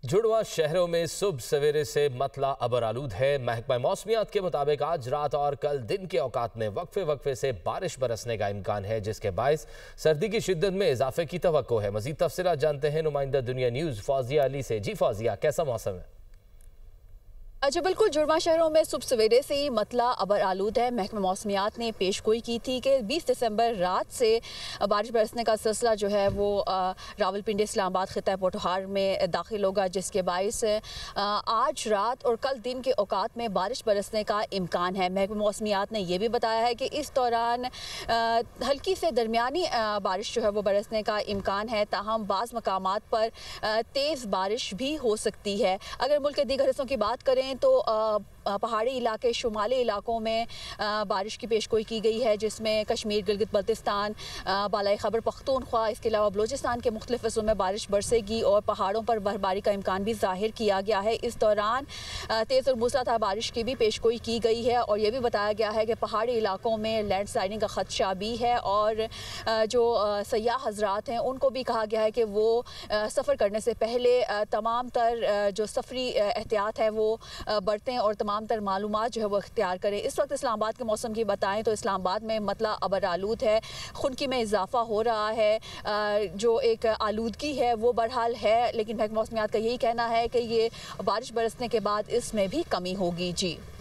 जुड़वा शहरों में सुबह सवेरे से मतला अबर आलूद है। महकमा मौसमियात के मुताबिक आज रात और कल दिन के औकात में वक्फे वक्फे से बारिश बरसने का इम्कान है, जिसके बायस सर्दी की शिद्दत में इजाफे की तवक्को है। मजीद तफसीलात जानते हैं नुमाइंदा दुनिया न्यूज़ फौजिया अली से। जी फौजिया, कैसा मौसम है? अच्छा, बिल्कुल जुड़वा शहरों में सुबह सवेरे से ही मतला अबर आलूद है। महकमा मौसमियात ने पेशगोई की थी कि 20 दिसंबर रात से बारिश बरसने का सिलसिला जो है वो रावलपिंडी इस्लामाबाद खिता पोठोहार में दाखिल होगा, जिसके बायस आज रात और कल दिन के औकात में बारिश बरसने का इम्कान है। महकमा मौसमियात ने यह भी बताया है कि इस दौरान हल्की से दरमियानी बारिश जो है वो बरसने का इम्कान है, ताहम बाज़ मकामात पर तेज़ बारिश भी हो सकती है। अगर मुल्क के दीगर हिस्सों की बात करें तो पहाड़ी इलाके, शुमाली इलाकों में बारिश की पेशगोई की गई है, जिसमें कश्मीर, गिलगित बल्तिस्तान, बालाई खैबर पख्तूनख्वा, इसके अलावा बलूचिस्तान के मुख्तलिफ हिस्सों में बारिश बरसेगी और पहाड़ों पर बर्फबारी का इम्कान भी जाहिर किया गया है। इस दौरान तेज़ और मूसलाधार बारिश की भी पेशगोई की गई है और यह भी बताया गया है कि पहाड़ी इलाकों में लैंडस्लाइडिंग का खदशा भी है और जो सयाह हजरात हैं उनको भी कहा गया है कि वो सफ़र करने से पहले तमाम तर जो सफरी एहतियात है वो बरतें और तमाम तर मालूमात जो है वो इख्तियार करें। इस वक्त इस्लामाबाद के मौसम की बताएं तो इस्लामाबाद में मतला अबर आलूद है, खुनकी में इजाफा हो रहा है, जो एक आलूदगी है वो बहरहाल है, लेकिन महकमा मौसमियात का यही कहना है कि ये बारिश बरसने के बाद इसमें भी कमी होगी। जी।